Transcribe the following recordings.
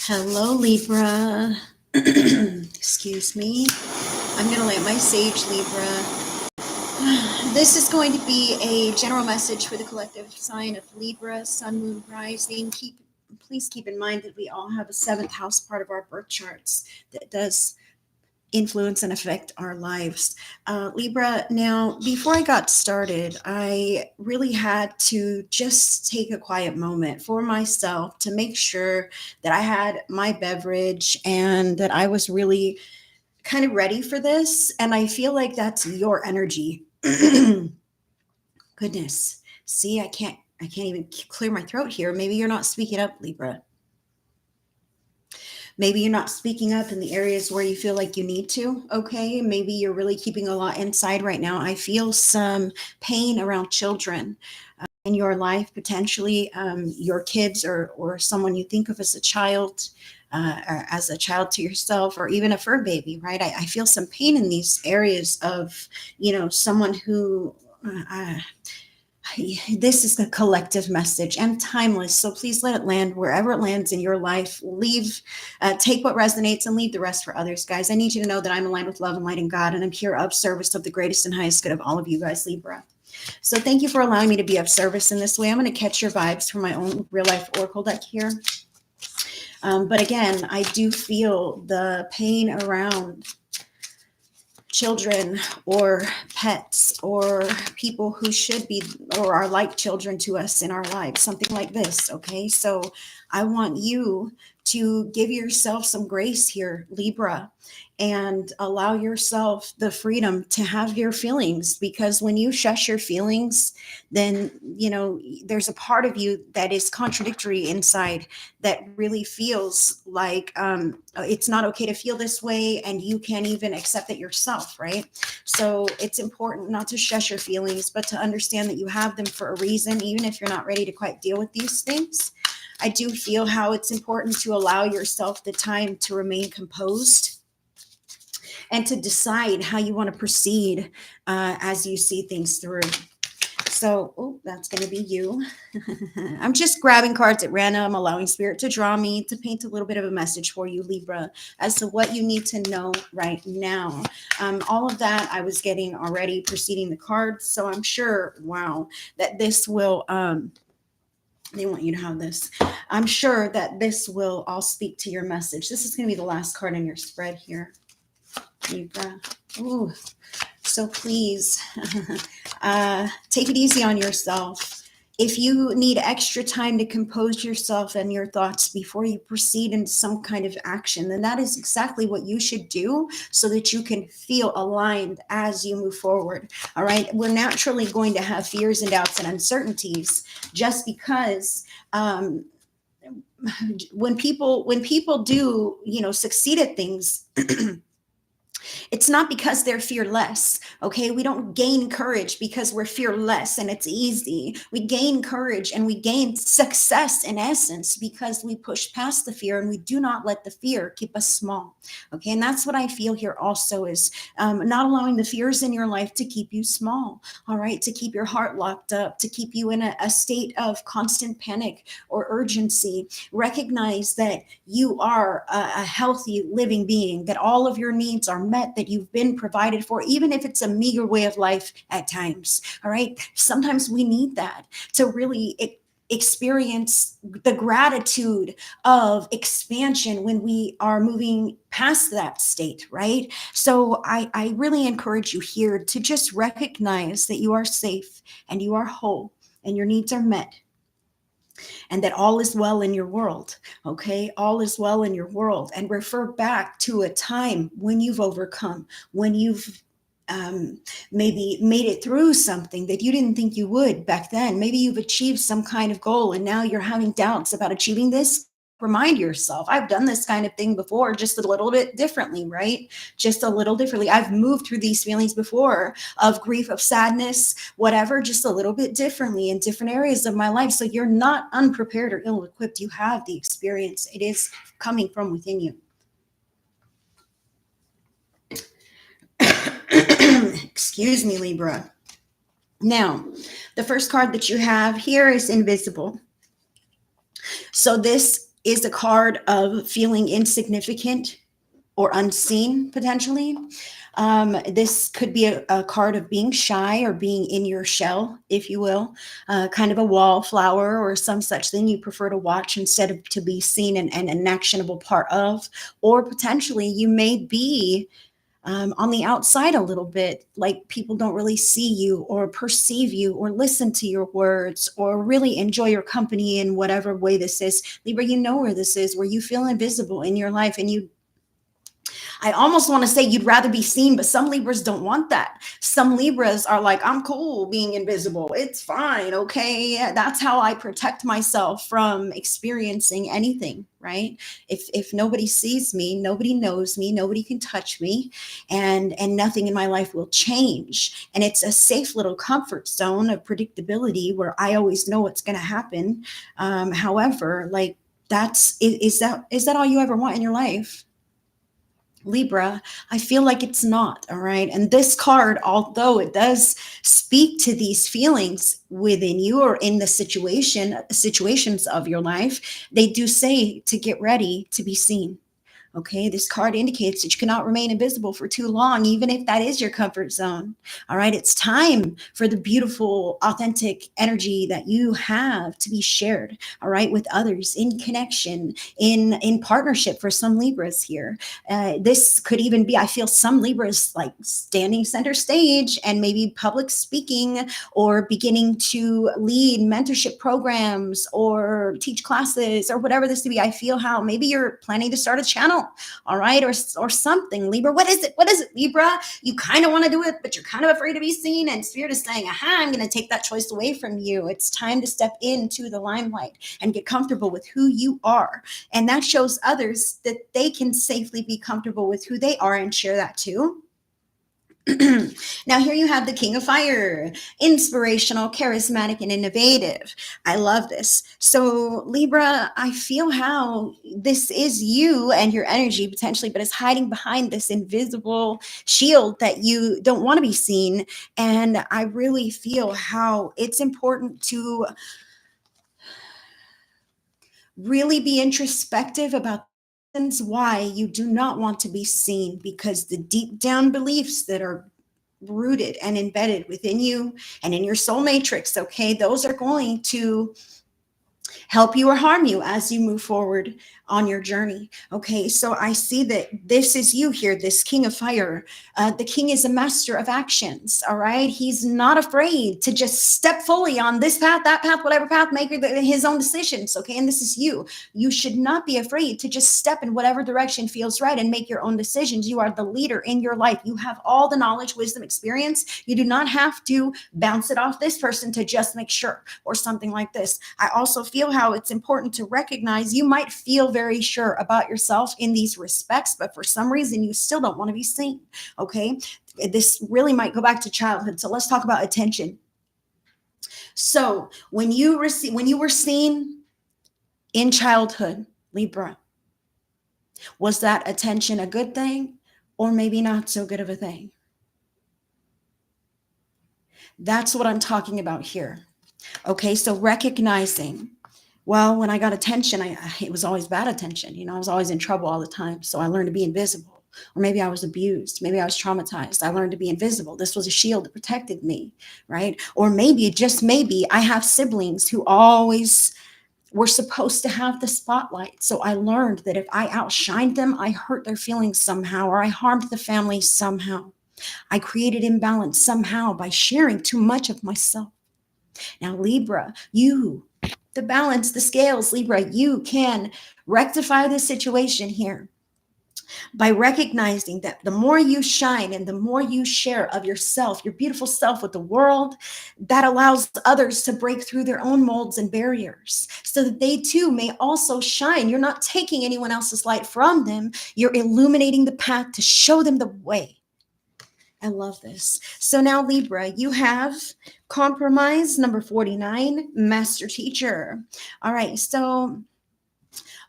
Hello, Libra. Excuse me. I'm going to light my sage, Libra. This is going to be a general message for the collective sign of Libra, Sun, Moon, Rising. Please keep in mind that we all have a seventh house part of our birth charts that does influence and affect our lives. Libra, now, before I got started, I really had to just take a quiet moment for myself to make sure that I had my beverage and that I was really kind of ready for this. And I feel like that's your energy. Goodness. See, I can't even clear my throat here. Maybe you're not speaking up, Libra. Maybe you're not speaking up in the areas where you feel like you need to. Okay. Maybe you're really keeping a lot inside right now. I feel some pain around children in your life, potentially your kids or someone you think of as a child. Or as a child to yourself, or even a fur baby, right? I feel some pain in these areas of, someone who this is the collective message and timeless. So please let it land wherever it lands in your life. Take what resonates and leave the rest for others, guys. I need you to know that I'm aligned with love and light in God, and I'm here of service of the greatest and highest good of all of you guys, Libra. So thank you for allowing me to be of service in this way. I'm going to catch your vibes from my own real life oracle deck here. But again, I do feel the pain around children or pets or people who should be or are like children to us in our lives, something like this. Okay, so I want you to give yourself some grace here, Libra, and allow yourself the freedom to have your feelings, because when you shush your feelings, then there's a part of you that is contradictory inside that really feels like it's not okay to feel this way, and you can't even accept it yourself, right? So it's important not to shush your feelings, but to understand that you have them for a reason, even if you're not ready to quite deal with these things. I do feel how it's important to allow yourself the time to remain composed and to decide how you want to proceed as you see things through. So, that's going to be you. I'm just grabbing cards at random, allowing spirit to draw me to paint a little bit of a message for you, Libra, as to what you need to know right now. All of that I was getting already preceding the cards. So I'm sure, wow, that this will, they want you to have this. I'm sure that this will all speak to your message. This is going to be the last card in your spread here, Libra. Ooh. So please take it easy on yourself. If you need extra time to compose yourself and your thoughts before you proceed into some kind of action, then that is exactly what you should do so that you can feel aligned as you move forward. All right. We're naturally going to have fears and doubts and uncertainties just because when people do, succeed at things, it's not because they're fearless. Okay. We don't gain courage because we're fearless and it's easy. We gain courage and we gain success in essence because we push past the fear and we do not let the fear keep us small. Okay. And that's what I feel here also is not allowing the fears in your life to keep you small. All right. To keep your heart locked up, to keep you in a state of constant panic or urgency. Recognize that you are a healthy living being, that all of your needs are met, that you've been provided for, even if it's a meager way of life at times. All right. Sometimes we need that to really experience the gratitude of expansion when we are moving past that state, right? So I really encourage you here to just recognize that you are safe and you are whole and your needs are met, and that all is well in your world. Okay. All is well in your world, and refer back to a time when you've overcome, when you've maybe made it through something that you didn't think you would back then. Maybe you've achieved some kind of goal and now you're having doubts about achieving this. Remind yourself, I've done this kind of thing before, just a little bit differently, right? Just a little differently. I've moved through these feelings before of grief, of sadness, whatever, just a little bit differently in different areas of my life. So you're not unprepared or ill equipped. You have the experience. It is coming from within you. Excuse me, Libra. Now, the first card that you have here is invisible. So this is a card of feeling insignificant or unseen potentially. This could be a card of being shy or being in your shell, if you will, kind of a wallflower or some such thing you prefer to watch instead of to be seen and an actionable part of. Or potentially you may be on the outside a little bit, like people don't really see you or perceive you or listen to your words or really enjoy your company in whatever way this is. Libra, you know where this is, where you feel invisible in your life and you, I almost want to say you'd rather be seen, but some Libras don't want that. Some Libras are like, I'm cool being invisible. It's fine. Okay. That's how I protect myself from experiencing anything, right? If nobody sees me, nobody knows me, nobody can touch me, and nothing in my life will change. And it's a safe little comfort zone of predictability where I always know what's going to happen. However, like is that all you ever want in your life? Libra, I feel like it's not, all right? And this card, although it does speak to these feelings within you or in the situations of your life, they do say to get ready to be seen. Okay, this card indicates that you cannot remain invisible for too long, even if that is your comfort zone. All right, it's time for the beautiful, authentic energy that you have to be shared, all right, with others in connection, in partnership for some Libras here. This could even be, I feel some Libras like standing center stage and maybe public speaking or beginning to lead mentorship programs or teach classes or whatever this to be. I feel how maybe you're planning to start a channel, all right, or something. Libra, what is it, Libra? You kind of want to do it, but you're kind of afraid to be seen, and Spirit is saying, aha, I'm going to take that choice away from you. It's time to step into the limelight and get comfortable with who you are, and that shows others that they can safely be comfortable with who they are and share that too. Now, here you have the King of Fire, inspirational, charismatic, and innovative. I love this. So, Libra, I feel how this is you and your energy potentially, but it's hiding behind this invisible shield that you don't want to be seen. And I really feel how it's important to really be introspective about why you do not want to be seen, because the deep down beliefs that are rooted and embedded within you and in your soul matrix, okay, those are going to help you or harm you as you move forward on your journey. Okay, so I see that this is you here, this King of Fire. The King is a master of actions, all right? He's not afraid to just step fully on this path, that path, whatever path, make his own decisions, okay? And this is you. You should not be afraid to just step in whatever direction feels right and make your own decisions. You are the leader in your life. You have all the knowledge, wisdom, experience. You do not have to bounce it off this person to just make sure or something like this. I also feel how it's important to recognize you might feel very sure about yourself in these respects, but for some reason you still don't want to be seen. Okay, this really might go back to childhood, so let's talk about attention. So when you were seen in childhood, Libra, was that attention a good thing or maybe not so good of a thing? That's what I'm talking about here. Okay, so recognizing, well, when I got attention, it was always bad attention. You know, I was always in trouble all the time. So I learned to be invisible. Or maybe I was abused. Maybe I was traumatized. I learned to be invisible. This was a shield that protected me, right? Or maybe, just maybe, I have siblings who always were supposed to have the spotlight. So I learned that if I outshined them, I hurt their feelings somehow, or I harmed the family somehow. I created imbalance somehow by sharing too much of myself. Now, Libra, the balance, the scales, Libra, you can rectify this situation here by recognizing that the more you shine and the more you share of yourself, your beautiful self with the world, that allows others to break through their own molds and barriers so that they too may also shine. You're not taking anyone else's light from them. You're illuminating the path to show them the way. I love this. So now, Libra, you have compromise number 49, master teacher. All right. So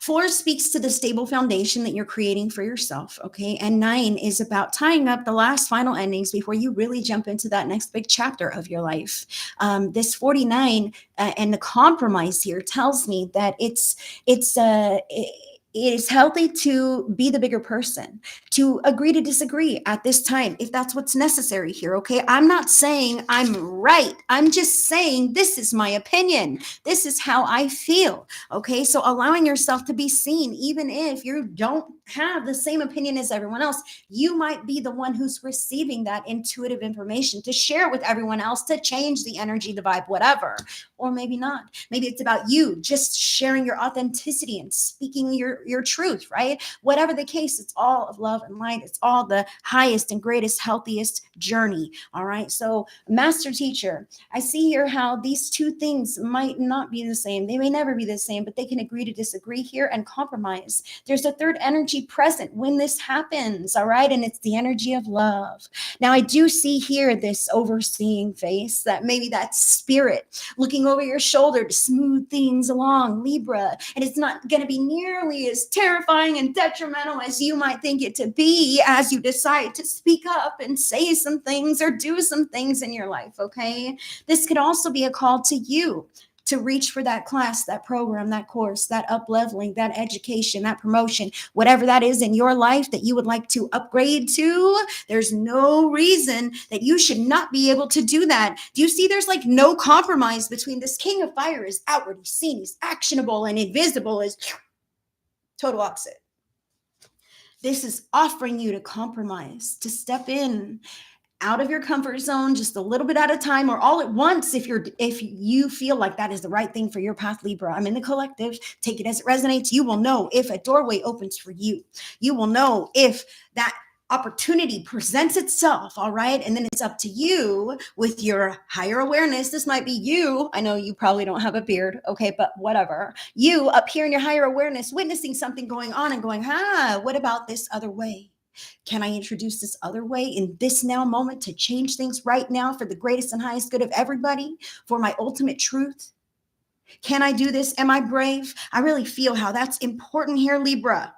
4 speaks to the stable foundation that you're creating for yourself, okay? And 9 is about tying up the last final endings before you really jump into that next big chapter of your life. This 49 and the compromise here tells me that it is healthy to be the bigger person, to agree to disagree at this time, if that's what's necessary here, okay? I'm not saying I'm right. I'm just saying this is my opinion. This is how I feel, okay? So allowing yourself to be seen, even if you don't have the same opinion as everyone else, you might be the one who's receiving that intuitive information to share with everyone else to change the energy, the vibe, whatever. Or maybe not. Maybe it's about you just sharing your authenticity and speaking your truth, right? Whatever the case, it's all of love and light. It's all the highest and greatest, healthiest journey. All right. So, master teacher, I see here how these two things might not be the same. They may never be the same, but they can agree to disagree here and compromise. There's a third energy present when this happens. All right. And it's the energy of love. Now, I do see here this overseeing face, that maybe that spirit looking over your shoulder to smooth things along, Libra. And it's not going to be nearly as terrifying and detrimental as you might think it to be as you decide to speak up and say some things or do some things in your life, okay? This could also be a call to you to reach for that class, that program, that course, that up-leveling, that education, that promotion, whatever that is in your life that you would like to upgrade to. There's no reason that you should not be able to do that. Do you see there's like no compromise between this king of fire is outward, he's seen, he's actionable, and invisible is total opposite. This is offering you to compromise, to step in out of your comfort zone just a little bit at a time or all at once if you feel like that is the right thing for your path, Libra. I'm in the collective. Take it as it resonates. You will know if a doorway opens for you. You will know if that opportunity presents itself, all right? And then it's up to you with your higher awareness. This might be you. I know you probably don't have a beard, okay, but whatever. You up here in your higher awareness, witnessing something going on and going, what about this other way? Can I introduce this other way in this now moment to change things right now for the greatest and highest good of everybody, for my ultimate truth? Can I do this? Am I brave? I really feel how that's important here, Libra.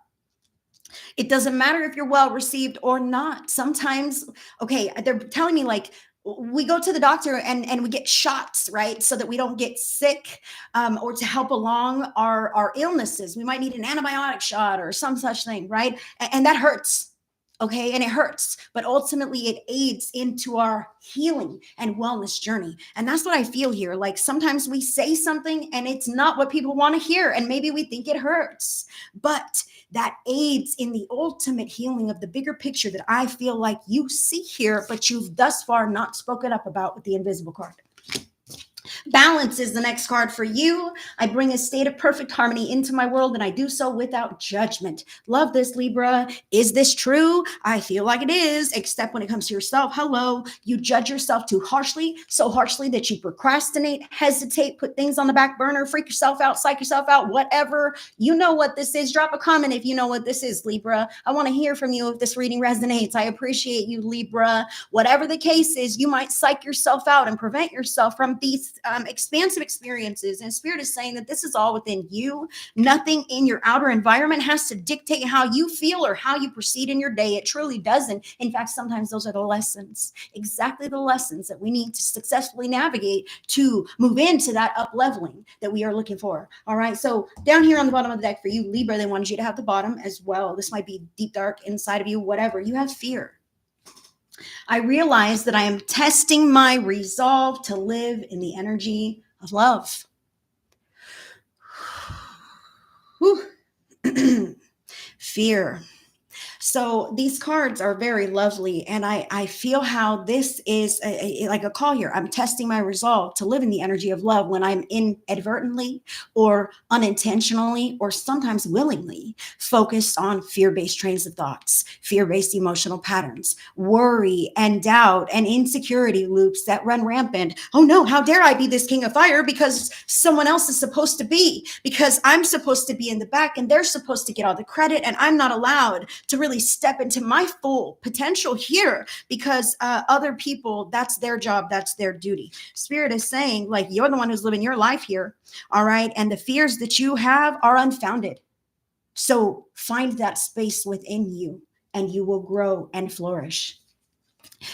It doesn't matter if you're well received or not. Sometimes, okay, they're telling me like, we go to the doctor and we get shots, right? So that we don't get sick or to help along our illnesses. We might need an antibiotic shot or some such thing, right? And that hurts. Okay. And it hurts, but ultimately it aids into our healing and wellness journey. And that's what I feel here. Like sometimes we say something and it's not what people want to hear. And maybe we think it hurts, but that aids in the ultimate healing of the bigger picture that I feel like you see here, but you've thus far not spoken up about with the invisible card. Balance is the next card for you. I bring a state of perfect harmony into my world, and I do so without judgment. Love this, Libra. Is this true? I feel like it is, except when it comes to yourself. Hello. You judge yourself too harshly, so harshly that you procrastinate, hesitate, put things on the back burner, freak yourself out, psych yourself out, whatever. You know what this is. Drop a comment if you know what this is, Libra. I want to hear from you if this reading resonates. I appreciate you, Libra. Whatever the case is, you might psych yourself out and prevent yourself from these expansive experiences. And Spirit is saying that this is all within you. Nothing in your outer environment has to dictate how you feel or how you proceed in your day. It truly doesn't. In fact, sometimes those are the lessons, exactly the lessons that we need to successfully navigate to move into that up leveling that we are looking for. All right. So down here on the bottom of the deck for you, Libra, they wanted you to have the bottom as well. This might be deep, dark inside of you, whatever. You have fear. I realize that I am testing my resolve to live in the energy of love. Fear. So these cards are very lovely, and I feel how this is like a call here. I'm testing my resolve to live in the energy of love when I'm inadvertently or unintentionally or sometimes willingly focused on fear-based trains of thoughts, fear-based emotional patterns, worry and doubt and insecurity loops that run rampant. Oh no, how dare I be this king of fire because someone else is supposed to be, because I'm supposed to be in the back and they're supposed to get all the credit and I'm not allowed to really step into my full potential here because other people, that's their job, that's their duty. Spirit is saying, like, you're the one who's living your life here, all right? And the fears that you have are unfounded. So find that space within you and you will grow and flourish.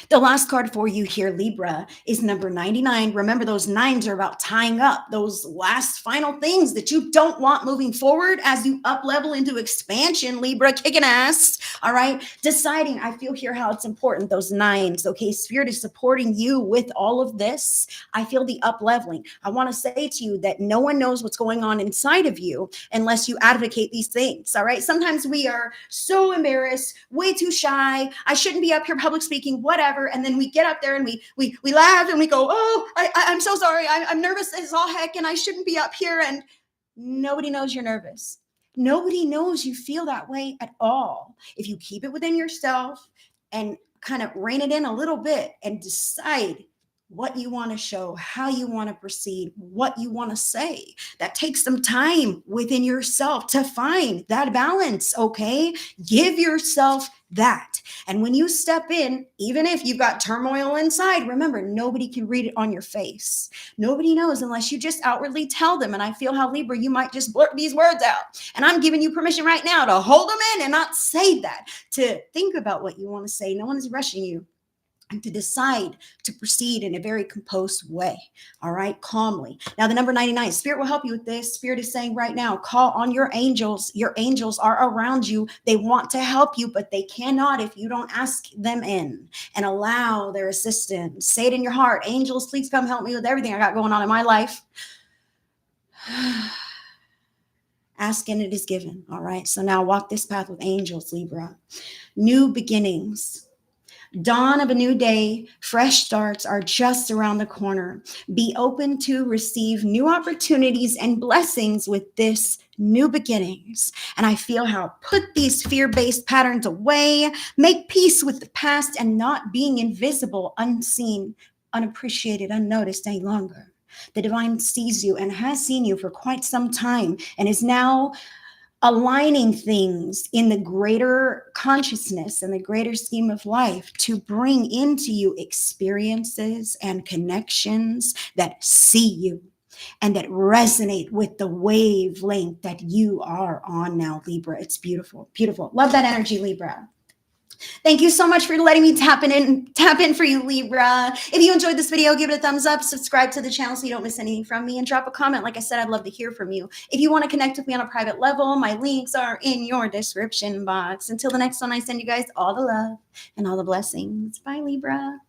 The last card for you here, Libra, is number 99. Remember, those nines are about tying up those last final things that you don't want moving forward as you up level into expansion, Libra, kicking ass. All right. Deciding, I feel here how it's important, those nines. Okay. Spirit is supporting you with all of this. I feel the up leveling. I want to say to you that no one knows what's going on inside of you unless you advocate these things. All right. Sometimes we are so embarrassed, way too shy. I shouldn't be up here public speaking, whatever. And then we get up there and we laugh and we go, oh, I'm so sorry. I'm nervous as all heck and I shouldn't be up here. And nobody knows you're nervous. Nobody knows you feel that way at all. If you keep it within yourself and kind of rein it in a little bit and decide what you want to show, how you want to proceed, what you want to say. That takes some time within yourself to find that balance, okay? Give yourself that. And when you step in, even if you've got turmoil inside, remember, nobody can read it on your face. Nobody knows unless you just outwardly tell them. And I feel how, Libra, you might just blurt these words out. And I'm giving you permission right now to hold them in and not say that, to think about what you want to say. No one is rushing you. And to decide to proceed in a very composed way, all right, calmly. Now, the number 99, Spirit will help you with this. Spirit is saying right now, call on your angels. Your angels are around you. They want to help you, but they cannot if you don't ask them in and allow their assistance. Say it in your heart, angels, please come help me with everything I got going on in my life. Ask and it is given, all right? So now walk this path with angels, Libra. New beginnings. Dawn of a new day, fresh starts are just around the corner. Be open to receive new opportunities and blessings with this new beginnings. And I feel how put these fear-based patterns away, make peace with the past and not being invisible, unseen, unappreciated, unnoticed any longer. The divine sees you and has seen you for quite some time and is now aligning things in the greater consciousness and the greater scheme of life to bring into you experiences and connections that see you and that resonate with the wavelength that you are on now, Libra. It's beautiful, beautiful. Love that energy, Libra. Thank you so much for letting me tap in for you, Libra. If you enjoyed this video, give it a thumbs up, subscribe to the channel so you don't miss anything from me, and drop a comment. Like I said, I'd love to hear from you. If you want to connect with me on a private level, my links are in your description box. Until the next one, I send you guys all the love and all the blessings. Bye, Libra.